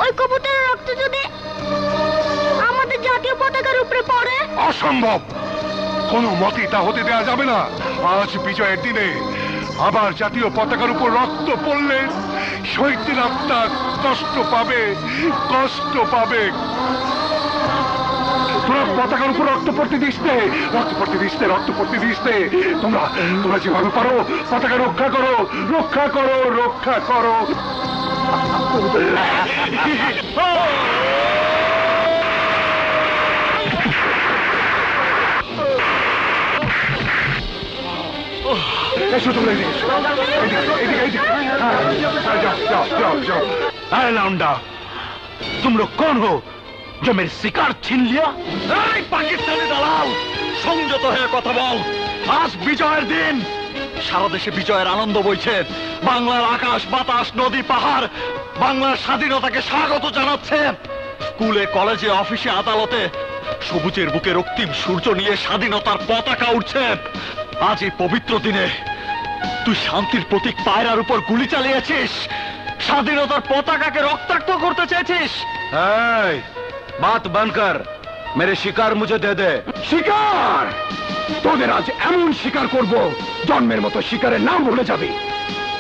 ওই কবুতরের রক্ত যদি আমাদের জাতীয় পতাকার উপরে পড়ে? অসম্ভব, কোনো মতেই তা হতে দেওয়া যাবে না। আজ বিজয়ের দিনে আবার জাতীয় পতাকার উপর রক্ত পড়লে শহীদদের আত্মা কষ্ট পাবে, কষ্ট পাবে। তোরা পতাকার উপর রক্ত পড়তে দিস নে, রক্ত পড়তে দিস নে, রক্ত পড়তে দিস নে। তোমরা তোমরা যেভাবে পারো পতাকা রক্ষা করো, রক্ষা করো, রক্ষা করো। এসো তোমরা এদিকে, এদিকে, এদিকে। যাও, যাও, যাও, যাও। अरे लौंडा, तुम लोग कौन हो जो मेरे शिकार छीन लिया? पाकिस्तानी दालाल, সংযত হয়ে কথা বল। আজ বিজয়ের দিন, সারা দেশে বিজয়ের আনন্দ বইছে। বাংলার আকাশ বাতাস নদী পাহাড় বাংলার স্বাধীনতাকে স্বাগত জানাচ্ছে। স্কুলে কলেজে অফিসে আদালতে সবুজের বুকে রক্তিম সূর্য নিয়ে স্বাধীনতার পতাকা উঠছে। আজ এই পবিত্র দিনে তুই শান্তির প্রতীক পায়রার উপর গুলি চালিয়েছিস, স্বাধীনতার পতাকাকে রক্তাক্ত করতে চেয়েছিস। बात बंद कर, मेरे शिकार मुझे दे दे। শিকার, তোদের আজ এমন শিকার করব জন্মের মতো শিকারের নাম ভুলে যাবে।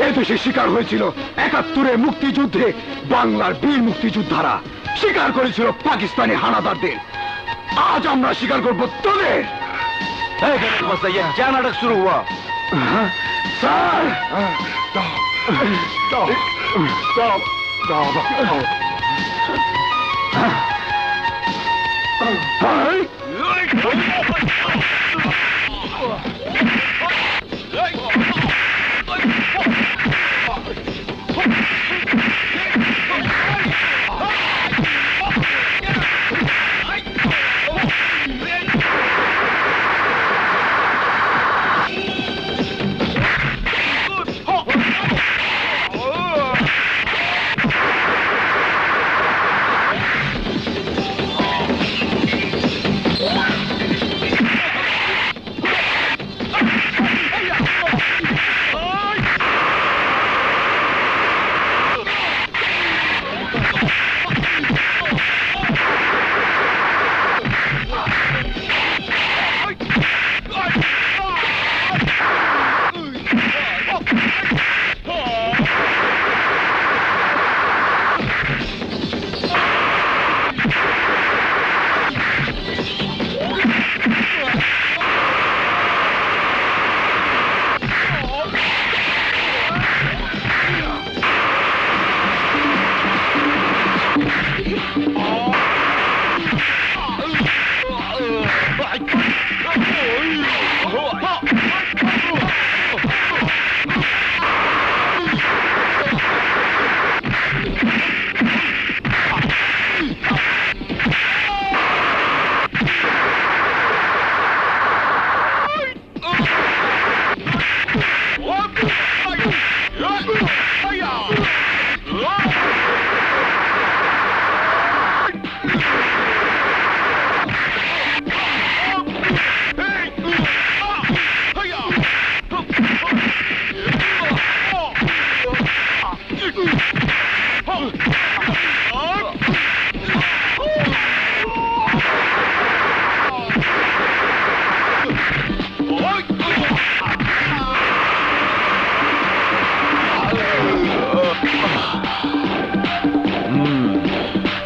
এই দেশে শিকার হয়েছিল ৭১ মুক্তিযুদ্ধে বাংলার বীর মুক্তিযোদ্ধারা, শিকার করেছিল পাকিস্তানি হানাদারদের। আজ আমরা শিকার করব তোদের। ये क्या नाटक शुरू हुआ? স্যার, দাও, দাও, দাও, দাও, দাও। হাই!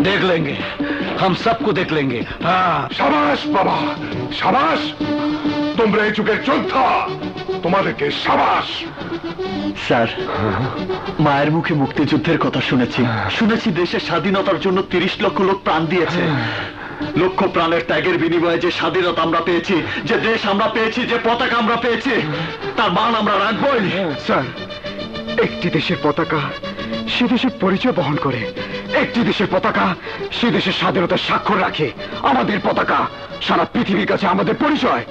देख लेंगे, हम सबको देख लेंगे। हाँ, শাবাশ বাবা, শাবাশ। তোমরা এই যুগের যোদ্ধা, তোমাদেরকে শাবাশ। স্যার, মায়ের মুখে মুক্তিযুদ্ধের কথা শুনেছি, শুনেছি দেশের স্বাধীনতার জন্য ৩০ লক্ষ লোক প্রাণ দিয়েছে। লক্ষ প্রাণের ত্যাগের বিনিময়ে যে স্বাধীনতা আমরা পেয়েছি, যে দেশ আমরা পেয়েছি, যে পতাকা আমরা পেয়েছি, তার মান আমরা রাখবই। স্যার, একটি দেশের পতাকা সে দেশের পরিচয় বহন করে, একটি দেশের পতাকা সে দেশের স্বাধীনতার স্বাক্ষর রাখে। আমাদের পতাকা সারা পৃথিবীর কাছে আমাদের পরিচয়,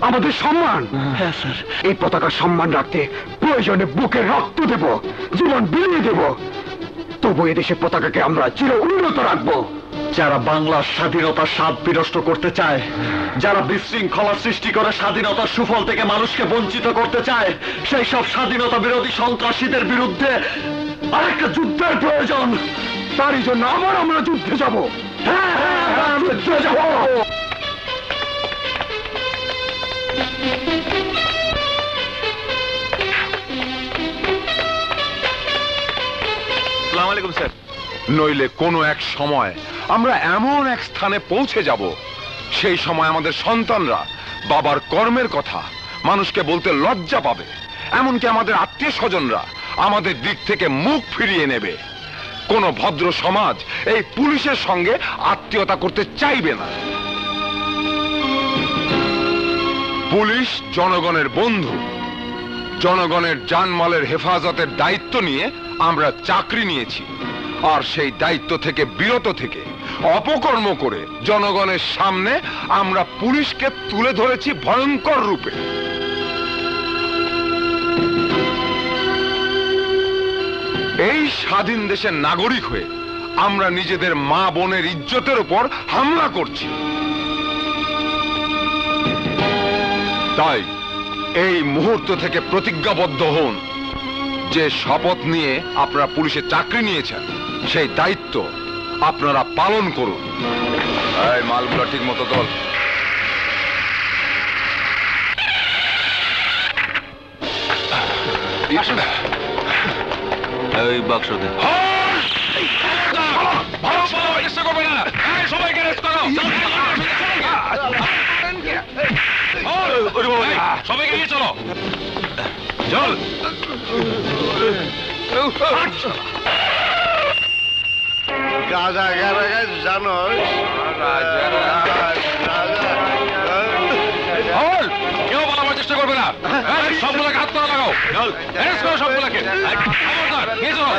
আমাদের সম্মান। হ্যাঁ স্যার, এই পতাকার সম্মান রাখতে প্রয়োজনে বুকে রক্ত দেব, জীবন বিলিয়ে দেব, তবু এদেশের পতাকাকে আমরা চির উন্নত রাখবো। যারা বাংলার স্বাধীনতার স্বাদ বিনষ্ট করতে চায়, যারা বিশৃঙ্খলা সৃষ্টি করে স্বাধীনতার সুফল থেকে মানুষকে বঞ্চিত করতে চায়, সেই সব স্বাধীনতা বিরোধী সন্ত্রাসীদের বিরুদ্ধে আরেকটা যুদ্ধের প্রয়োজন। তারই জন্য আবার আমরা যুদ্ধে যাব। হ্যাঁ হ্যাঁ হ্যাঁ, যুদ্ধে যাব। আসসালামু আলাইকুম স্যার। নইলে কোনো এক সময় আমরা এমন এক স্থানে পৌঁছে যাব, সেই সময় আমাদের সন্তানরা বাবার কর্মের কথা মানুষকে বলতে লজ্জা পাবে। এমনকি আমাদের আত্মীয় স্বজনরা আমাদের দিক থেকে মুখ ফিরিয়ে নেবে। কোন ভদ্র সমাজ এই পুলিশের সঙ্গে আত্মীয়তা করতে চাইবে না। পুলিশ জনগণের বন্ধু। জনগণের জানমালের হেফাজতের দায়িত্ব নিয়ে আমরা চাকরি নিয়েছি, আর সেই দায়িত্ব থেকে বিরত থেকে অপকর্ম করে জনগণের সামনে আমরা পুলিশকে তুলে ধরেছি ভয়ঙ্কর রূপে। এই স্বাধীন দেশের নাগরিক হয়ে আমরা নিজেদের মা বোনের ইজ্জতের উপর হামলা করছি। তাই এই মুহূর্ত থেকে প্রতিজ্ঞাবদ্ধ হন যে শপথ নিয়ে আপনারা পুলিশে চাকরি নিয়েছেন, সেই দায়িত্ব আপনারা পালন করুন। এই মালগুলো ঠিক মতো তোল। এই বাক্স দে। সবাইকে নিয়ে চলো, চল। রাজা জানো কেউ বলার চেষ্টা করবে না। সবগুলোকে হাত তোলা লাগাও, সবগুলোকে নিয়ে চলো।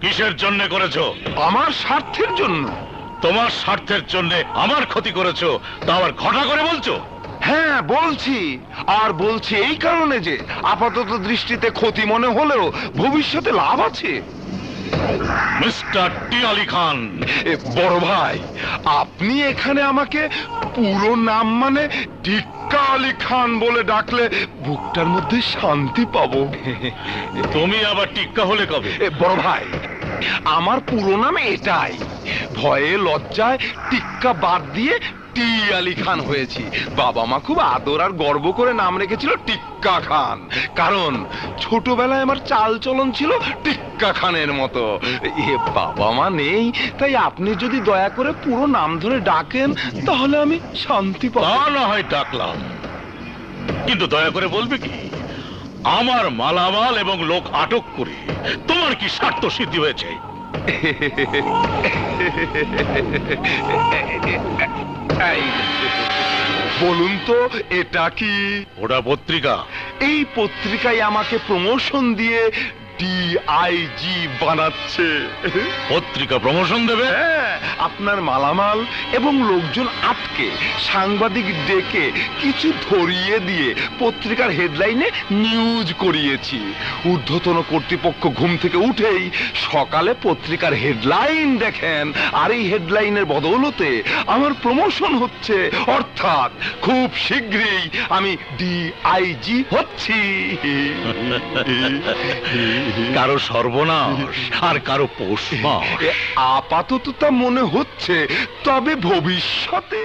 কিসের জন্য করেছো? আমার স্বার্থের জন্য। তোমার স্বার্থের জন্য আমার ক্ষতি করেছো, তা আবার ঘটা করে বলছো? হ্যাঁ বলছি, আর বলছি এই কারণে যে আপাতত দৃষ্টিতে ক্ষতি মনে হলেও ভবিষ্যতে লাভ আছে। মিস্টার টি আলী খান। বড় ভাই, আপনি এখানে আমাকে পুরো নাম মানে টিক্কা আলী খান বলে ডাকলে বুকটার মধ্যে শান্তি পাবো। তুমি আবার টিক্কা হলে কবে? বড় ভাই, আমার পুরো নাম এটাই। ভয়ে লজ্জায় টিক্কা বাদ দিয়ে টি আলী খান হয়েছি। বাবা মা খুব আদর আর গর্ব করে নাম রেখেছিল টিক্কা খান, কারণ ছোটবেলায় আমার চাল চলন ছিল টিক্কা খানের মতো। বাবা মা নেই, তাই আপনি যদি দয়া করে পুরো নাম ধরে ডাকেন তাহলে আমি শান্তি পাবো। তা না হয় ডাকলাম, কিন্তু দয়া করে বলবে কি আমার মালামাল এবং লোক আটক করে তোমার কি স্বার্থ সিদ্ধি হয়েছে? বলুন তো এটা কি? ওটা পত্রিকা। এই পত্রিকায় আমাকে প্রমোশন দিয়ে ডিআইজি বানাচ্ছে। পত্রিকা প্রমোশন দেবে? হ্যাঁ, আপনার মালামাল এবং লোকজন আটকে সাংবাদিক ডেকে কিছু ধরিয়ে দিয়ে পত্রিকার হেডলাইনে নিউজ করিয়েছি। ঊর্ধ্বতন কর্তৃপক্ষ ঘুম থেকে উঠেই সকালে পত্রিকার হেডলাইন দেখেন, আর এই হেডলাইনের বদৌলতে আমার প্রমোশন হচ্ছে, অর্থাৎ খুব শীঘ্রই আমি ডিআইজি হচ্ছি। কারো সর্বনাশ আর কারো পোষমাস। আপাতত তা মনে হচ্ছে, তবে ভবিষ্যতে